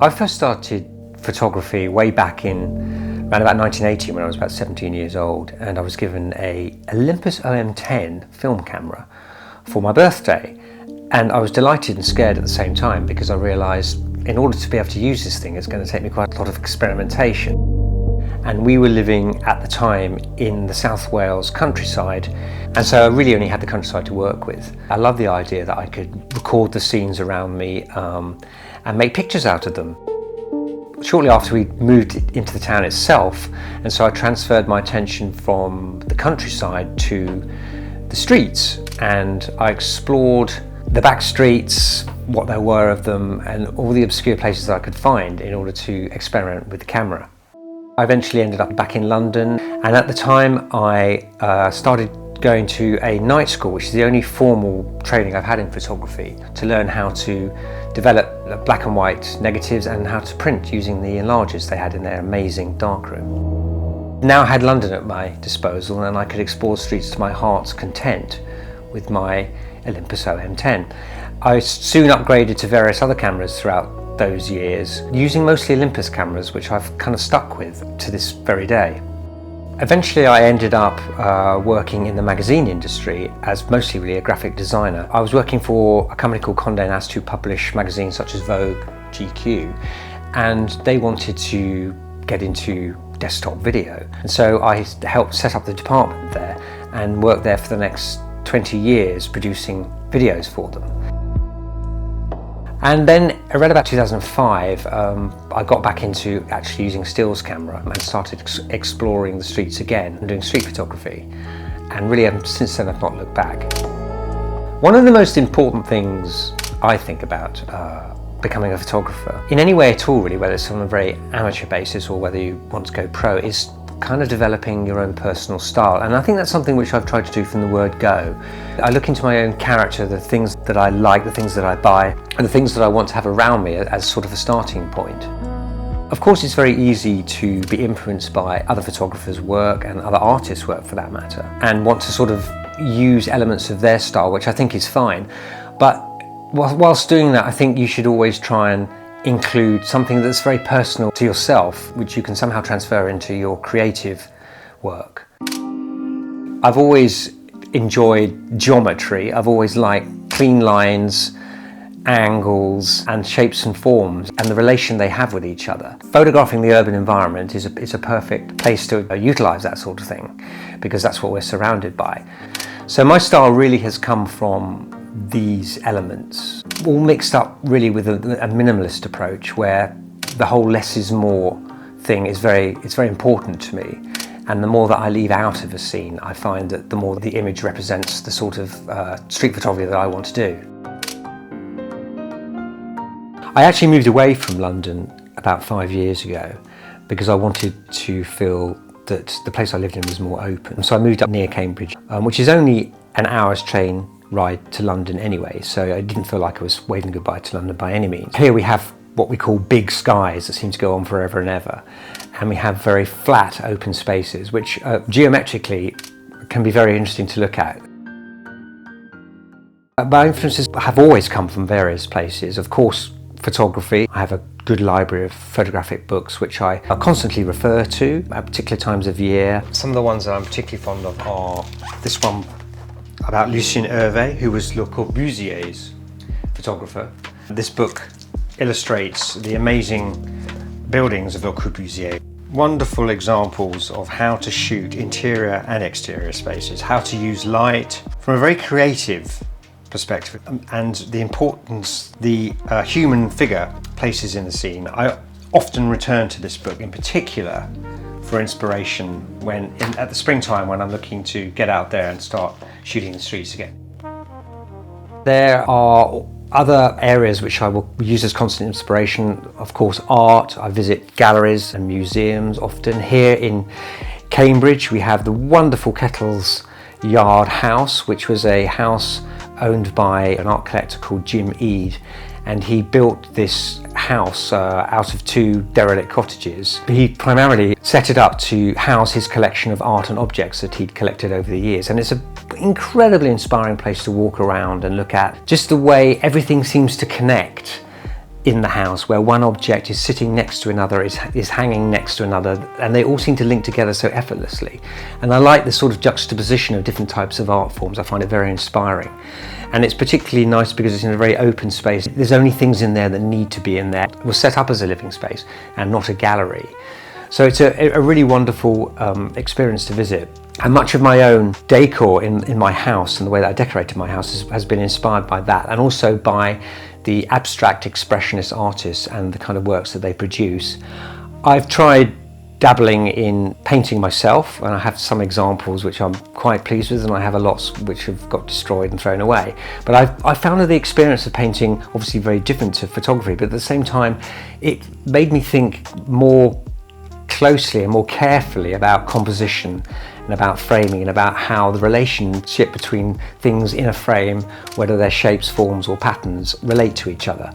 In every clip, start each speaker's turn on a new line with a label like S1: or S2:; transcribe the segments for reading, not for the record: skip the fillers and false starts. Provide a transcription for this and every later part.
S1: I first started photography way back in around about 1980 when I was about 17 years old, and I was given a Olympus OM10 film camera for my birthday. And I was delighted and scared at the same time because I realised in order to be able to use this thing it's going to take me quite a lot of experimentation. And we were living at the time in the South Wales countryside, and so I really only had the countryside to work with. I loved the idea that I could record the scenes around me and make pictures out of them. Shortly after we moved into the town itself, and so I transferred my attention from the countryside to the streets, and I explored the back streets, what there were of them, and all the obscure places that I could find in order to experiment with the camera. I eventually ended up back in London, and at the time I started going to a night school, which is the only formal training I've had in photography, to learn how to develop black and white negatives and how to print using the enlargers they had in their amazing darkroom. Now I had London at my disposal and I could explore streets to my heart's content with my Olympus OM10. I soon upgraded to various other cameras throughout those years, using mostly Olympus cameras, which I've kind of stuck with to this very day. Eventually I ended up working in the magazine industry as mostly really a graphic designer. I was working for a company called Condé Nast who published magazines such as Vogue, GQ, and they wanted to get into desktop video. And so I helped set up the department there and worked there for the next 20 years producing videos for them. And then around about 2005, I got back into actually using stills camera and started exploring the streets again and doing street photography. And really, since then, I've not looked back. One of the most important things I think about becoming a photographer, in any way at all really, whether it's on a very amateur basis or whether you want to go pro, is kind of developing your own personal style. And I think that's something which I've tried to do from the word go. I look into my own character, the things that I like, the things that I buy, and the things that I want to have around me as sort of a starting point. Of course, it's very easy to be influenced by other photographers' work and other artists' work for that matter, and want to sort of use elements of their style, which I think is fine. But whilst doing that, I think you should always try and include something that's very personal to yourself, which you can somehow transfer into your creative work. I've always enjoyed geometry. I've always liked clean lines, angles and shapes and forms and the relation they have with each other. Photographing the urban environment is a perfect place to utilise that sort of thing because that's what we're surrounded by. So my style really has come from these elements, all mixed up really with a minimalist approach where the whole less is more thing is very important to me, and the more that I leave out of a scene, I find that the more the image represents the sort of street photography that I want to do. I actually moved away from London about 5 years ago because I wanted to feel that the place I lived in was more open. So I moved up near Cambridge, which is only an hour's train ride to London anyway, so I didn't feel like I was waving goodbye to London by any means. Here we have what we call big skies that seem to go on forever and ever, and we have very flat open spaces which geometrically can be very interesting to look at. My influences have always come from various places. Of course, photography. I have a good library of photographic books which I constantly refer to at particular times of year. Some of the ones that I'm particularly fond of are this one about Lucien Hervé, who was Le Corbusier's photographer. This book illustrates the amazing buildings of Le Corbusier. Wonderful examples of how to shoot interior and exterior spaces, how to use light from a very creative perspective, and the importance the human figure places in the scene. I often return to this book in particular for inspiration at the springtime when I'm looking to get out there and start shooting the streets again. There are other areas which I will use as constant inspiration. Of course, art. I visit galleries and museums often. Here in Cambridge we have the wonderful Kettle's Yard house, which was a house owned by an art collector called Jim Eade, and he built this house out of two derelict cottages. He primarily set it up to house his collection of art and objects that he'd collected over the years, and it's an incredibly inspiring place to walk around and look at. Just the way everything seems to connect in the house where one object is sitting next to another, is hanging next to another, and they all seem to link together so effortlessly. And I like the sort of juxtaposition of different types of art forms. I find it very inspiring. And it's particularly nice because it's in a very open space. There's only things in there that need to be in there. It was set up as a living space and not a gallery. So it's a really wonderful experience to visit. And much of my own decor in my house and the way that I decorated my house has been inspired by that, and also by the abstract expressionist artists and the kind of works that they produce. I've tried dabbling in painting myself, and I have some examples which I'm quite pleased with, and I have a lot which have got destroyed and thrown away. But I found that the experience of painting obviously very different to photography, but at the same time it made me think more closely and more carefully about composition and about framing and about how the relationship between things in a frame, whether they're shapes, forms or patterns, relate to each other.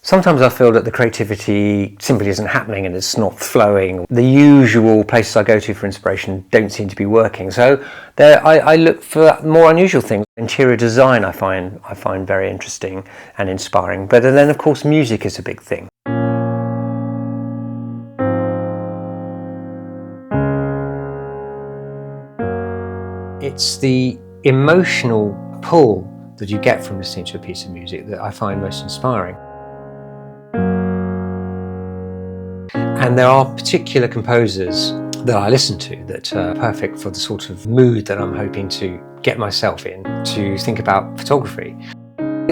S1: Sometimes I feel that the creativity simply isn't happening and it's not flowing. The usual places I go to for inspiration don't seem to be working. So I look for more unusual things. Interior design I find very interesting and inspiring. But then of course music is a big thing. It's the emotional pull that you get from listening to a piece of music that I find most inspiring. And there are particular composers that I listen to that are perfect for the sort of mood that I'm hoping to get myself in to think about photography.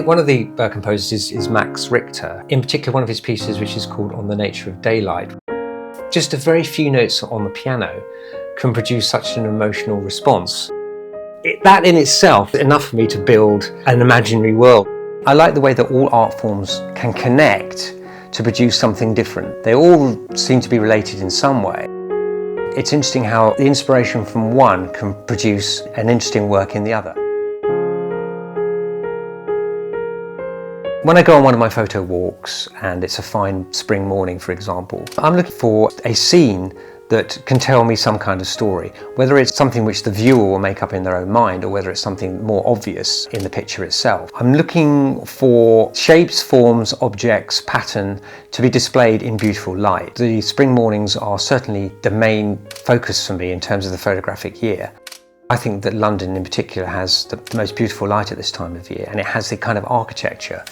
S1: One of the composers is Max Richter, in particular one of his pieces which is called On the Nature of Daylight. Just a very few notes on the piano can produce such an emotional response. That in itself is enough for me to build an imaginary world. I like the way that all art forms can connect to produce something different. They all seem to be related in some way. It's interesting how the inspiration from one can produce an interesting work in the other. When I go on one of my photo walks and it's a fine spring morning, for example, I'm looking for a scene that can tell me some kind of story, whether it's something which the viewer will make up in their own mind or whether it's something more obvious in the picture itself. I'm looking for shapes, forms, objects, pattern to be displayed in beautiful light. The spring mornings are certainly the main focus for me in terms of the photographic year. I think that London in particular has the most beautiful light at this time of year, and it has the kind of architecture,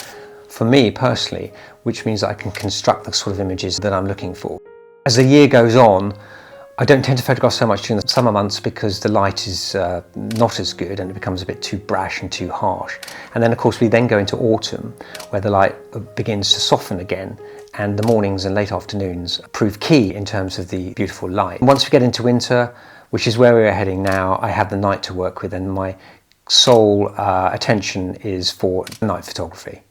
S1: for me personally, which means that I can construct the sort of images that I'm looking for. As the year goes on, I don't tend to photograph so much during the summer months because the light is not as good and it becomes a bit too brash and too harsh. And then of course we then go into autumn where the light begins to soften again, and the mornings and late afternoons prove key in terms of the beautiful light. Once we get into winter, which is where we are heading now, I have the night to work with, and my sole attention is for night photography.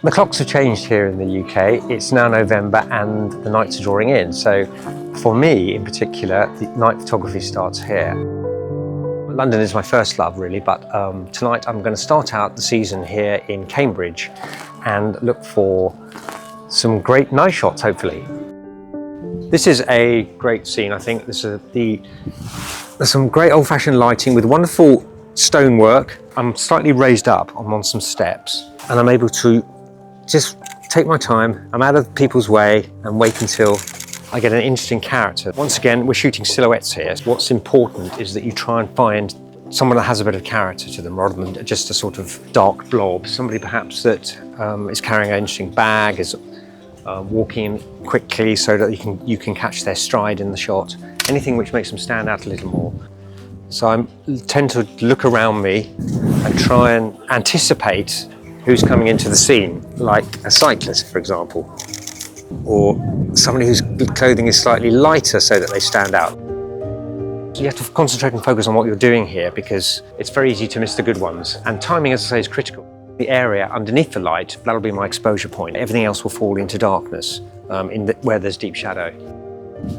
S1: The clocks have changed here in the UK. It's now November and the nights are drawing in. So for me in particular, the night photography starts here. London is my first love really, but tonight I'm going to start out the season here in Cambridge and look for some great night shots, hopefully. This is a great scene, I think. There's some great old-fashioned lighting with wonderful stonework. I'm slightly raised up, I'm on some steps, and I'm able to just take my time. I'm out of people's way and wait until I get an interesting character. Once again, we're shooting silhouettes here. What's important is that you try and find someone that has a bit of character to them rather than just a sort of dark blob. Somebody perhaps that is carrying an interesting bag, is walking quickly so that you can catch their stride in the shot. Anything which makes them stand out a little more. So I tend to look around me and try and anticipate who's coming into the scene, like a cyclist, for example, or somebody whose clothing is slightly lighter so that they stand out. So you have to concentrate and focus on what you're doing here because it's very easy to miss the good ones. And timing, as I say, is critical. The area underneath the light, that'll be my exposure point. Everything else will fall into darkness where there's deep shadow.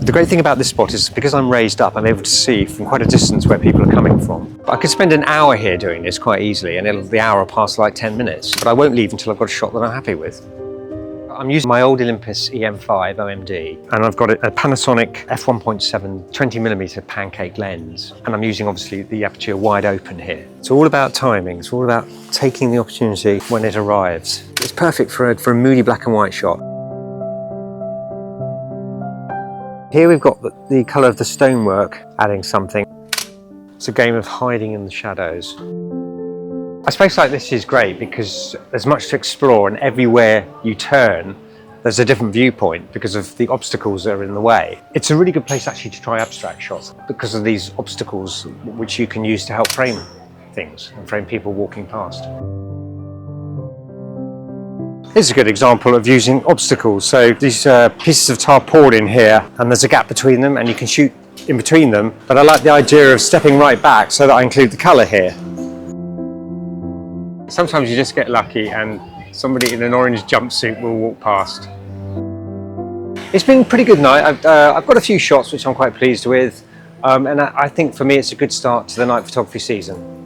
S1: The great thing about this spot is because I'm raised up, I'm able to see from quite a distance where people are coming from. I could spend an hour here doing this quite easily and the hour will pass like 10 minutes, but I won't leave until I've got a shot that I'm happy with. I'm using my old Olympus EM5 OMD, and I've got a Panasonic f1.7 20mm pancake lens, and I'm using obviously the aperture wide open here. It's all about timing, it's all about taking the opportunity when it arrives. It's perfect for a moody black and white shot. Here we've got the colour of the stonework adding something. It's a game of hiding in the shadows. A space like this is great because there's much to explore, and everywhere you turn there's a different viewpoint because of the obstacles that are in the way. It's a really good place actually to try abstract shots because of these obstacles which you can use to help frame things and frame people walking past. Here's a good example of using obstacles. So these pieces of tarpaulin here, and there's a gap between them and you can shoot in between them, but I like the idea of stepping right back so that I include the colour here. Sometimes you just get lucky and somebody in an orange jumpsuit will walk past. It's been a pretty good night. I've got a few shots which I'm quite pleased with, and I think for me it's a good start to the night photography season.